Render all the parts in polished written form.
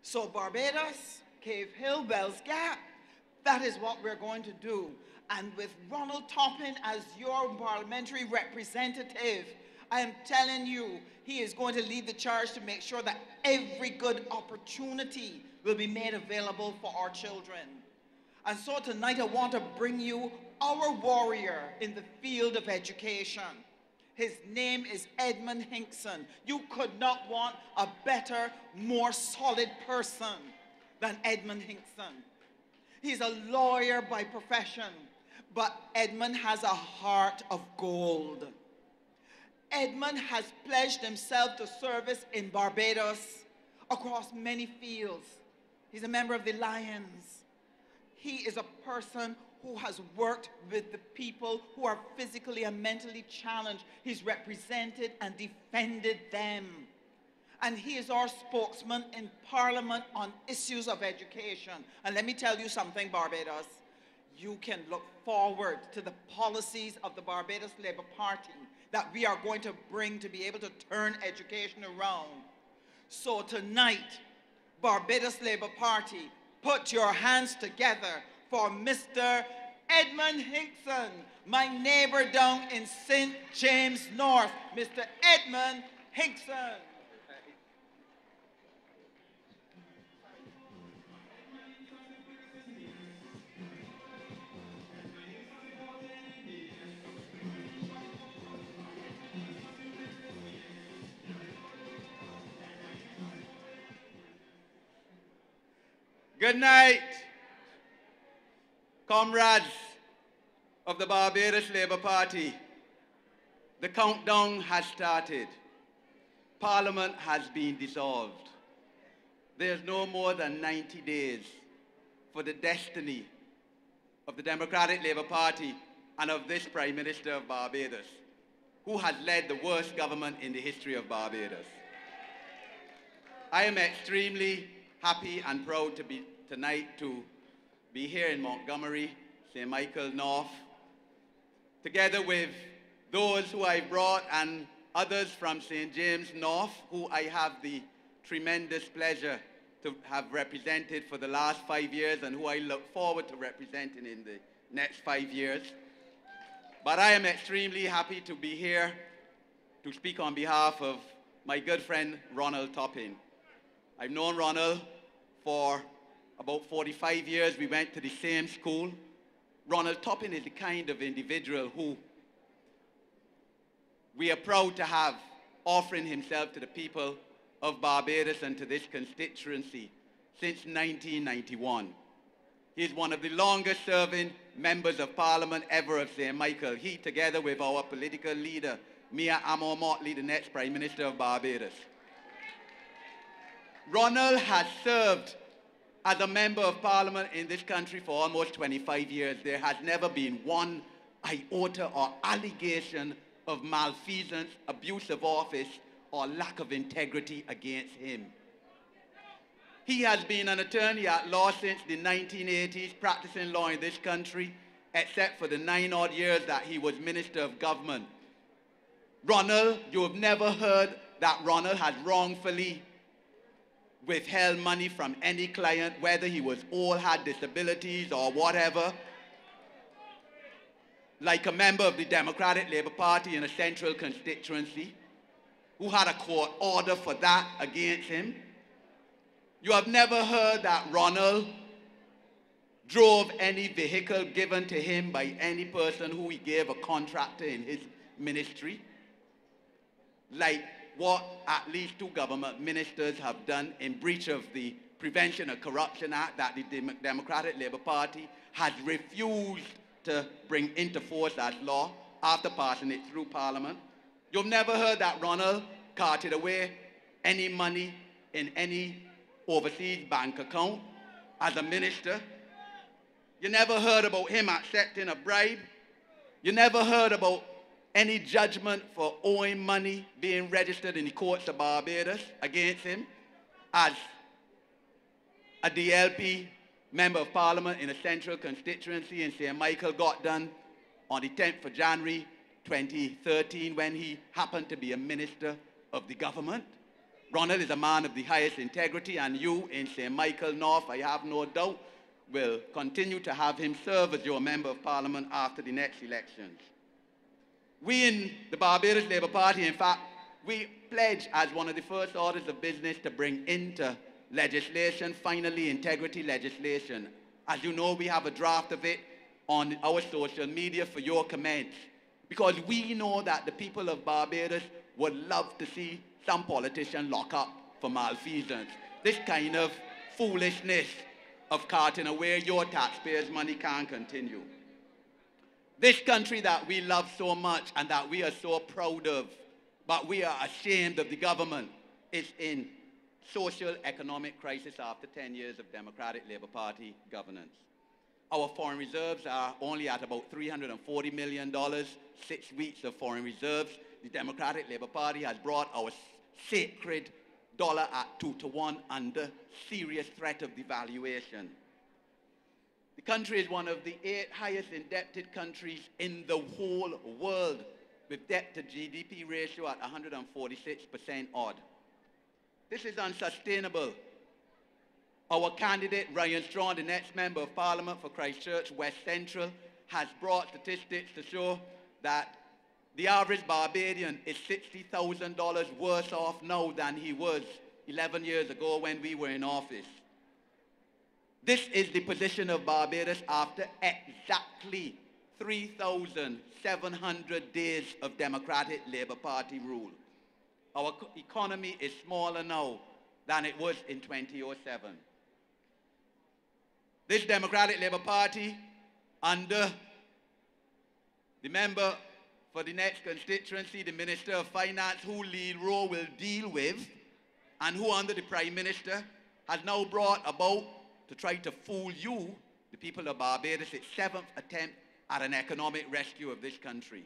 So Barbados, Cave Hill, Wells Gap, that is what we're going to do. And with Ronald Toppin as your parliamentary representative, I am telling you, he is going to lead the charge to make sure that every good opportunity will be made available for our children. And so tonight I want to bring you our warrior in the field of education. His name is Edmund Hinkson. You could not want a better, more solid person than Edmund Hinkson. He's a lawyer by profession, but Edmund has a heart of gold. Edmund has pledged himself to service in Barbados across many fields. He's a member of the Lions. He is a person who has worked with the people who are physically and mentally challenged. He's represented and defended them. And he is our spokesman in Parliament on issues of education. And let me tell you something, Barbados. You can look forward to the policies of the Barbados Labour Party that we are going to bring to be able to turn education around. So tonight, Barbados Labour Party, put your hands together for Mr. Edmund Hinkson, my neighbor down in St. James North, Mr. Edmund Hinkson. Good night, comrades of the Barbados Labour Party. The countdown has started. Parliament has been dissolved. There's no more than 90 days for the destiny of the Democratic Labour Party and of this Prime Minister of Barbados, who has led the worst government in the history of Barbados. I am extremely happy and proud to be tonight to be here in Montgomery, St. Michael North, together with those who I brought and others from St. James North, who I have the tremendous pleasure to have represented for the last 5 years and who I look forward to representing in the next 5 years. But I am extremely happy to be here to speak on behalf of my good friend Ronald Toppin. I've known Ronald for about 45 years. We went to the same school. Ronald Toppin is the kind of individual who we are proud to have offering himself to the people of Barbados and to this constituency since 1991. He is one of the longest serving members of Parliament ever of St. Michael. He, together with our political leader, Mia Amor-Motley, the next Prime Minister of Barbados. Ronald has served as a member of Parliament in this country for almost 25 years. There has never been one iota or allegation of malfeasance, abuse of office, or lack of integrity against him. He has been an attorney at law since the 1980s, practicing law in this country, except for the 9 odd years that he was Minister of Government. Ronald, you have never heard that Ronald has wrongfully withheld money from any client, whether he was old, had disabilities, or whatever. Like a member of the Democratic Labour Party in a central constituency, who had a court order for that against him. You have never heard that Ronald drove any vehicle given to him by any person who he gave a contractor in his ministry, like what at least 2 government ministers have done in breach of the Prevention of Corruption Act that the Democratic Labour Party has refused to bring into force as law after passing it through Parliament. You've never heard that Ronald carted away any money in any overseas bank account as a minister. You never heard about him accepting a bribe. You never heard about any judgment for owing money being registered in the courts of Barbados against him as a DLP member of Parliament in a central constituency in St. Michael got done on the 10th of January 2013 when he happened to be a minister of the government. Ronald is a man of the highest integrity, and you in St. Michael North, I have no doubt, will continue to have him serve as your member of parliament after the next elections. We in the Barbados Labour Party, in fact, we pledge as one of the first orders of business to bring into legislation, finally, integrity legislation. As you know, we have a draft of it on our social media for your comments, because we know that the people of Barbados would love to see some politician lock up for malfeasance. This kind of foolishness of carting away your taxpayers' money can't continue. This country that we love so much and that we are so proud of, but we are ashamed of the government, is in social economic crisis after 10 years of Democratic Labour Party governance. Our foreign reserves are only at about $340 million, 6 weeks of foreign reserves. The Democratic Labour Party has brought our sacred dollar at 2 to 1 under serious threat of devaluation. The country is one of the 8 highest indebted countries in the whole world, with debt to GDP ratio at 146% odd. This is unsustainable. Our candidate, Ryan Strong, the next member of parliament for Christchurch West Central, has brought statistics to show that the average Barbadian is $60,000 worse off now than he was 11 years ago when we were in office. This is the position of Barbados after exactly 3,700 days of Democratic Labour Party rule. Our economy is smaller now than it was in 2007. This Democratic Labour Party, under the member for the next constituency, the Minister of Finance, who Lee Rowe will deal with, and who under the Prime Minister has now brought about to try to fool you, the people of Barbados, its 7th attempt at an economic rescue of this country.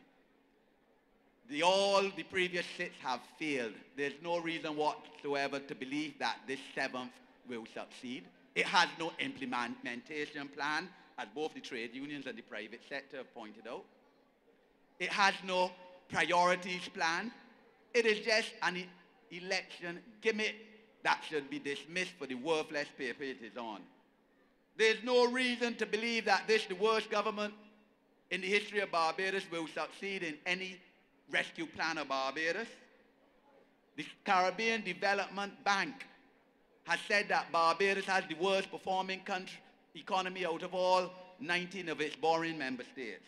All the previous 6 have failed. There's no reason whatsoever to believe that this 7th will succeed. It has no implementation plan, as both the trade unions and the private sector have pointed out. It has no priorities plan. It is just an election gimmick that should be dismissed for the worthless paper it is on. There's no reason to believe that this, the worst government in the history of Barbados, will succeed in any rescue plan of Barbados. The Caribbean Development Bank has said that Barbados has the worst performing economy out of all 19 of its borrowing member states.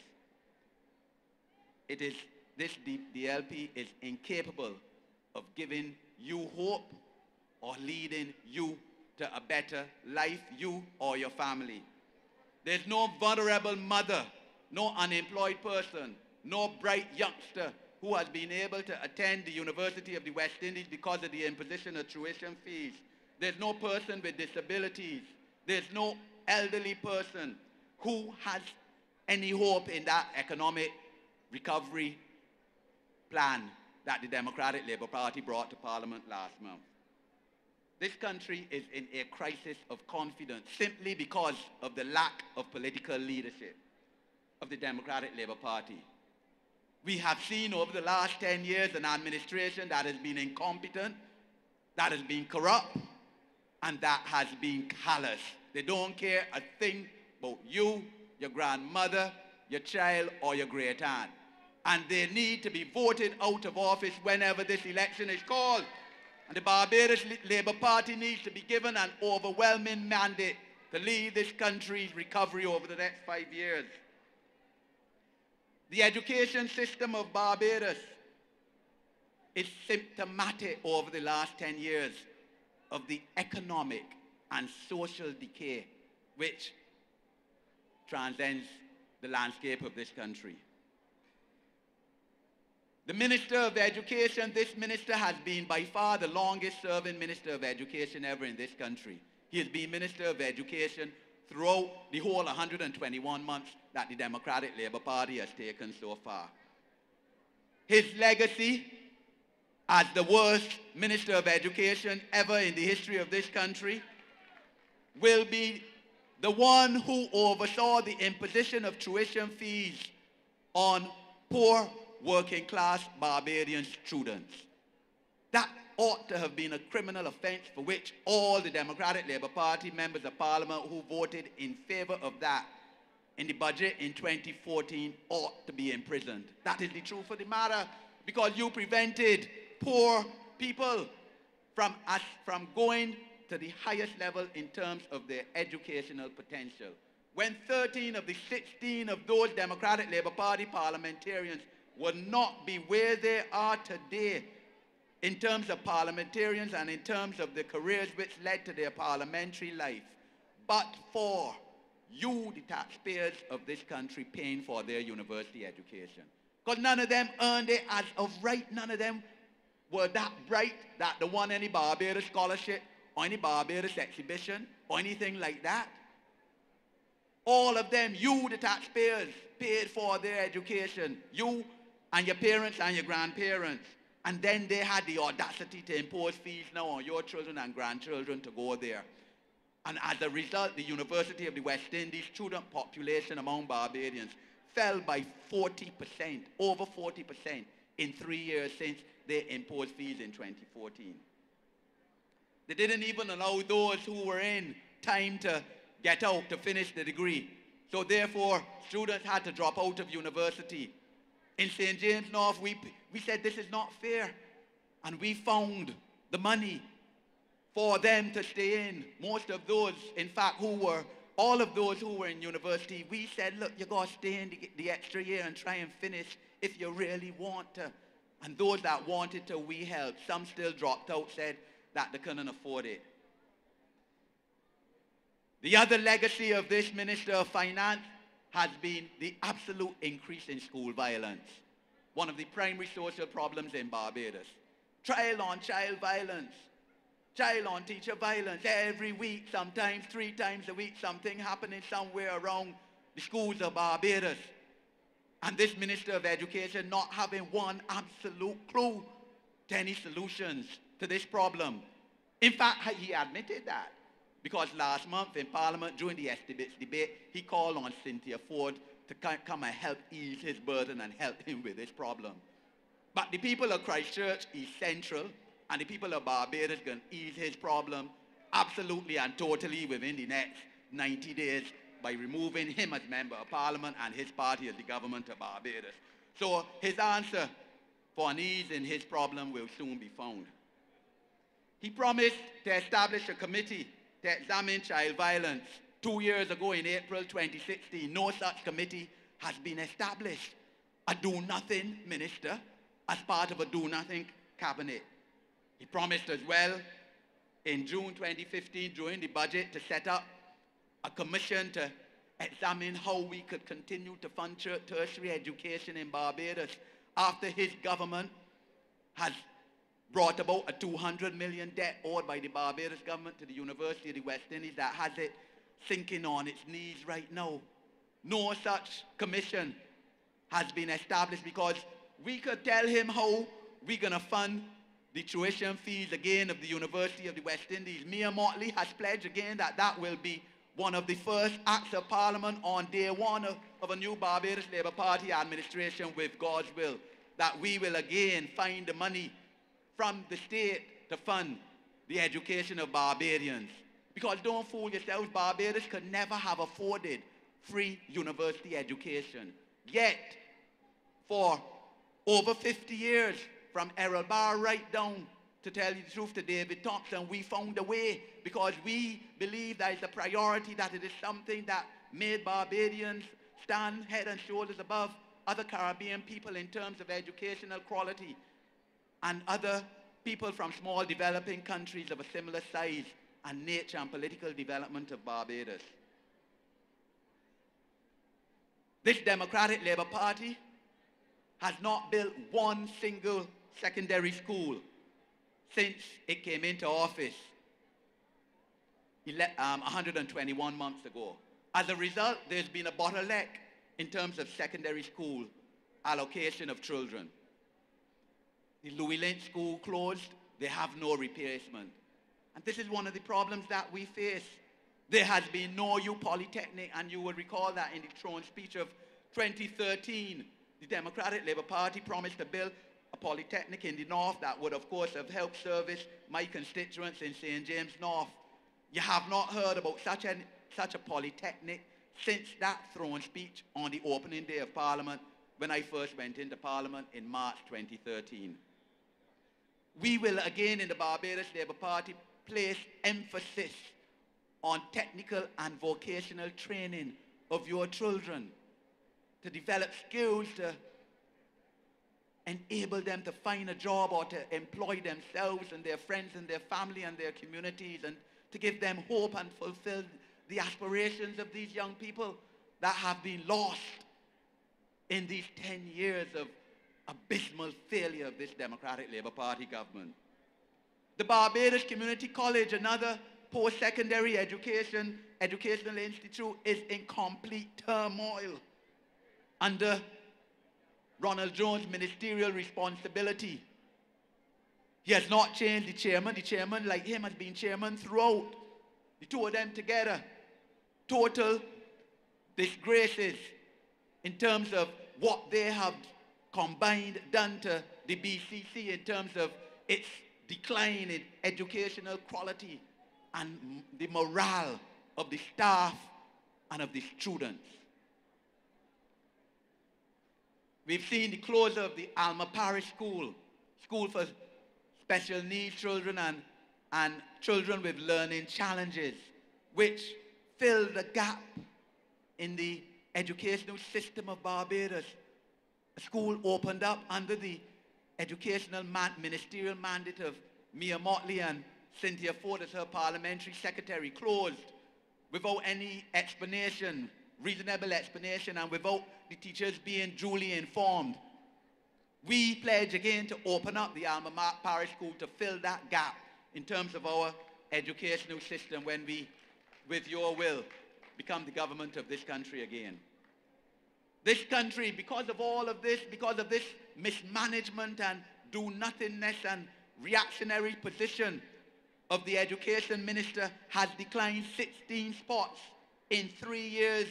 The LP is incapable of giving you hope or leading you to a better life, you or your family. There's no vulnerable mother, no unemployed person, no bright youngster who has been able to attend the University of the West Indies because of the imposition of tuition fees. There's no person with disabilities. There's no elderly person who has any hope in that economic recovery plan that the Democratic Labour Party brought to Parliament last month. This country is in a crisis of confidence simply because of the lack of political leadership of the Democratic Labour Party. We have seen over the last 10 years an administration that has been incompetent, that has been corrupt, and that has been callous. They don't care a thing about you, your grandmother, your child, or your great aunt. And they need to be voted out of office whenever this election is called. And the Barbados Labour Party needs to be given an overwhelming mandate to lead this country's recovery over the next 5 years. The education system of Barbados is symptomatic over the last 10 years of the economic and social decay which transcends the landscape of this country. The Minister of Education, this minister has been by far the longest serving Minister of Education ever in this country. He has been Minister of Education throughout the whole 121 months that the Democratic Labour Party has taken so far. His legacy as the worst Minister of Education ever in the history of this country will be the one who oversaw the imposition of tuition fees on poor working class Barbadian students. That ought to have been a criminal offense for which all the Democratic Labour Party members of Parliament who voted in favor of that in the budget in 2014 ought to be imprisoned. That is the truth of the matter, because you prevented poor people from going to the highest level in terms of their educational potential. When 13 of the 16 of those Democratic Labour Party parliamentarians would not be where they are today in terms of parliamentarians and in terms of the careers which led to their parliamentary life, but for you, the taxpayers of this country, paying for their university education. Because none of them earned it as of right. None of them were that bright that they won any Barbados scholarship or any Barbados exhibition or anything like that. All of them, you, the taxpayers, paid for their education. You and your parents and your grandparents. And then they had the audacity to impose fees now on your children and grandchildren to go there. And as a result, the University of the West Indies student population among Barbadians fell by 40%, over 40% in 3 years since they imposed fees in 2014. They didn't even allow those who were in time to get out to finish the degree. So therefore, students had to drop out of university. In St. James North, we said this is not fair. And we found the money for them to stay in. Most of those, in fact, all of those who were in university, we said, look, you got to stay in the extra year and try and finish if you really want to. And those that wanted to, we helped. Some still dropped out, said that they couldn't afford it. The other legacy of this Minister of Finance has been the absolute increase in school violence, one of the primary social problems in Barbados. Child-on-child violence, child-on-teacher violence. Every week, sometimes 3 times a week, something happening somewhere around the schools of Barbados. And this Minister of Education not having one absolute clue to any solutions to this problem. In fact, he admitted that. Because last month in Parliament, during the estimates debate, he called on Cynthia Ford to come and help ease his burden and help him with this problem. But the people of Christchurch is central, and the people of Barbados can ease his problem absolutely and totally within the next 90 days by removing him as Member of Parliament and his party as the government of Barbados. So his answer for an ease in his problem will soon be found. He promised to establish a committee to examine child violence. 2 years ago in April 2016, no such committee has been established. A do-nothing minister as part of a do-nothing cabinet. He promised as well in June 2015 during the budget to set up a commission to examine how we could continue to fund tertiary education in Barbados after his government has brought about a $200 million debt owed by the Barbados government to the University of the West Indies that has it sinking on its knees right now. No such commission has been established because we could tell him how we're going to fund the tuition fees again of the University of the West Indies. Mia Motley has pledged again that that will be one of the first acts of Parliament on day one of a new Barbados Labour Party administration with God's will, that we will again find the money from the state to fund the education of Barbadians. Because don't fool yourselves, Barbados could never have afforded free university education. Yet, for over 50 years, from Errol Barr right down, to tell you the truth, to David Thompson, we found a way because we believe that it's a priority, that it is something that made Barbadians stand head and shoulders above other Caribbean people in terms of educational quality and other people from small developing countries of a similar size and nature and political development of Barbados. This Democratic Labour Party has not built one single secondary school since it came into office 121 months ago. As a result, there's been a bottleneck in terms of secondary school allocation of children. The Louis Lynch School closed, they have no replacement. And this is one of the problems that we face. There has been no U Polytechnic, and you will recall that in the throne speech of 2013, the Democratic Labour Party promised to build a a polytechnic in the north that would, of course, have helped service my constituents in St. James North. You have not heard about such a polytechnic since that throne speech on the opening day of Parliament when I first went into Parliament in March 2013. We will again in the Barbados Labour Party place emphasis on technical and vocational training of your children to develop skills to enable them to find a job or to employ themselves and their friends and their family and their communities, and to give them hope and fulfill the aspirations of these young people that have been lost in these 10 years of abysmal failure of this Democratic Labour Party government. The Barbados Community College, another post-secondary educational institute, is in complete turmoil under Ronald Jones' ministerial responsibility. He has not changed the chairman. The chairman, like him, has been chairman throughout. The two of them together, total disgraces in terms of what they have combined done to the BCC in terms of its decline in educational quality and the morale of the staff and of the students. We've seen the closure of the Alma Parish School for special needs children and children with learning challenges, which filled the gap in the educational system of Barbados. A school opened up under the educational ministerial mandate of Mia Motley and Cynthia Ford as her parliamentary secretary, closed without any explanation, reasonable explanation, and without the teachers being duly informed. We pledge again to open up the Alma Parish School to fill that gap in terms of our educational system when we, with your will, become the government of this country again. This country, because of all of this, because of this mismanagement and do-nothingness and reactionary position of the education minister, has declined 16 spots in 3 years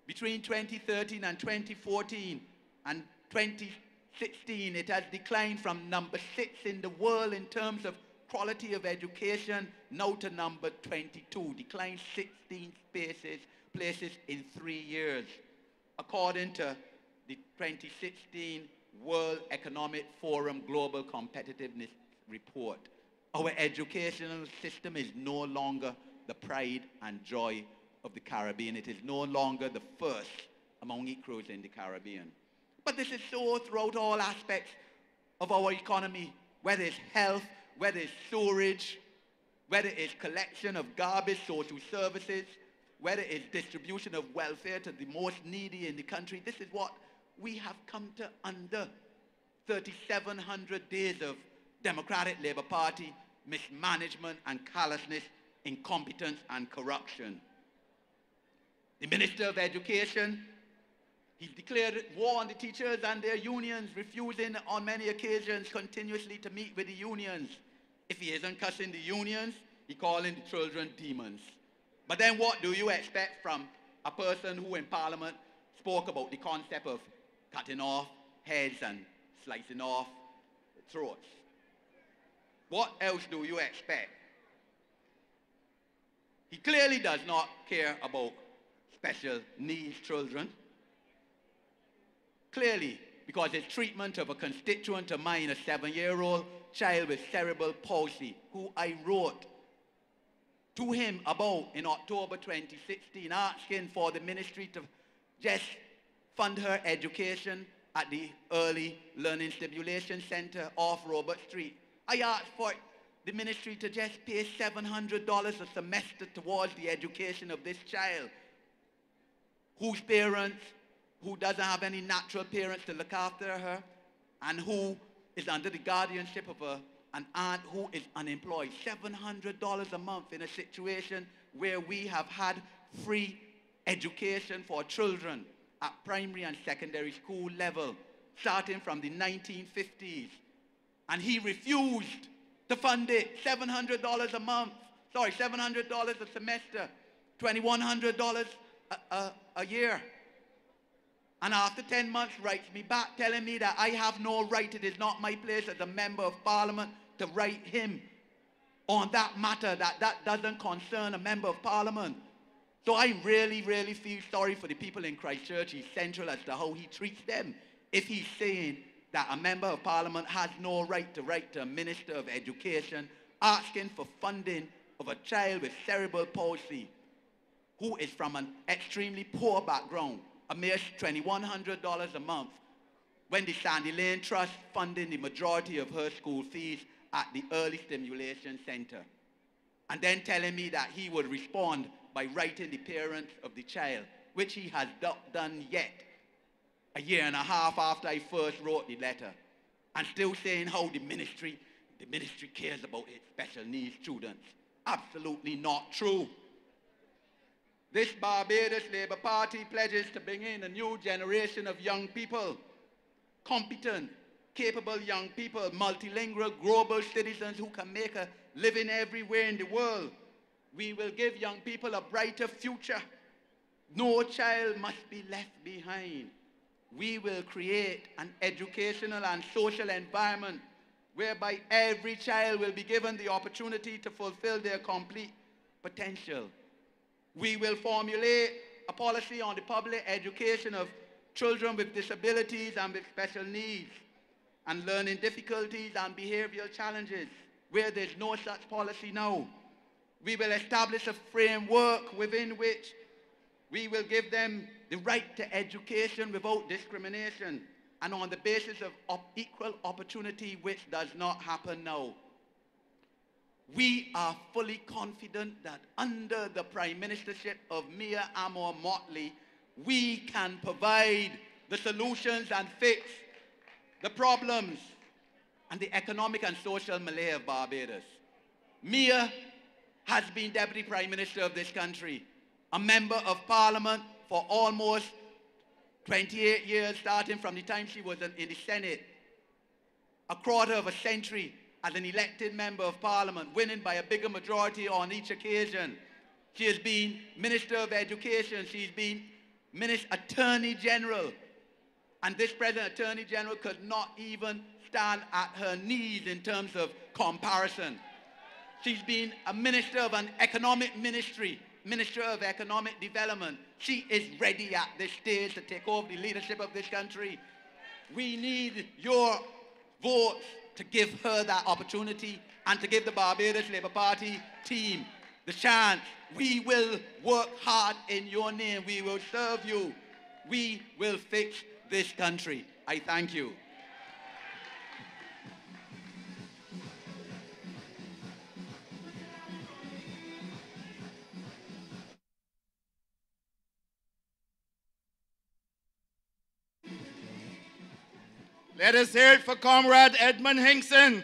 between 2013 and 2014. And 2016, it has declined from number 6 in the world in terms of quality of education, now to number 22, declined 16 places in 3 years, according to the 2016 World Economic Forum Global Competitiveness Report. Our educational system is no longer the pride and joy of the Caribbean. It is no longer the first among equals in the Caribbean. But this is so throughout all aspects of our economy, whether it's health, whether it's storage, whether it's collection of garbage, social services, whether it's distribution of welfare to the most needy in the country. This is what we have come to under 3,700 days of Democratic Labour Party mismanagement and callousness, incompetence and corruption. The Minister of Education, he declared war on the teachers and their unions, refusing on many occasions continuously to meet with the unions. If he isn't cussing the unions, he calling the children demons. But then what do you expect from a person who in Parliament spoke about the concept of cutting off heads and slicing off throats? What else do you expect? He clearly does not care about special needs children. Clearly, because his treatment of a constituent of mine, a 7-year-old child with cerebral palsy, who I wrote to him about in October 2016, asking for the ministry to just fund her education at the Early Learning Stimulation Center off Robert Street. I asked for the ministry to just pay $700 a semester towards the education of this child, whose parents, who doesn't have any natural parents to look after her, and who is under the guardianship of an aunt who is unemployed. $700 a month in a situation where we have had free education for children at primary and secondary school level, starting from the 1950s. And he refused to fund it. $700 a month, sorry, $700 a semester, $2,100 a year. And after 10 months writes me back telling me that I have no right, it is not my place as a member of parliament to write him on that matter, that doesn't concern a member of parliament. So I really, really feel sorry for the people in Christchurch East Central as to how he treats them. If he's saying that a member of parliament has no right to write to a minister of education asking for funding of a child with cerebral palsy who is from an extremely poor background, a mere $2,100 a month, when the Sandy Lane Trust funding the majority of her school fees at the Early Stimulation Center. And then telling me that he would respond by writing the parents of the child, which he has not done yet, a year and a half after I first wrote the letter, and still saying how the ministry cares about its special needs students. Absolutely not true. This Barbados Labour Party pledges to bring in a new generation of young people, competent, capable young people, multilingual, global citizens who can make a living everywhere in the world. We will give young people a brighter future. No child must be left behind. We will create an educational and social environment whereby every child will be given the opportunity to fulfill their complete potential. We will formulate a policy on the public education of children with disabilities and with special needs and learning difficulties and behavioral challenges where there's no such policy now. We will establish a framework within which we will give them the right to education without discrimination and on the basis of equal opportunity, which does not happen now. We are fully confident that under the Prime Ministership of Mia Amor Motley, we can provide the solutions and fix the problems and the economic and social malaise of Barbados. Mia has been Deputy Prime Minister of this country, a member of Parliament for almost 28 years, starting from the time she was in the Senate, a quarter of a century as an elected member of Parliament, winning by a bigger majority on each occasion. She has been Minister of Education, she's been Attorney General, and this present Attorney General could not even stand at her knees in terms of comparison. She's been a minister of an economic ministry, Minister of Economic Development. She is ready at this stage to take over the leadership of this country. We need your votes to give her that opportunity and to give the Barbados Labour Party team the chance. We will work hard in your name. We will serve you. We will fix this country. I thank you. Let us hear it for Comrade Edmund Hinkson.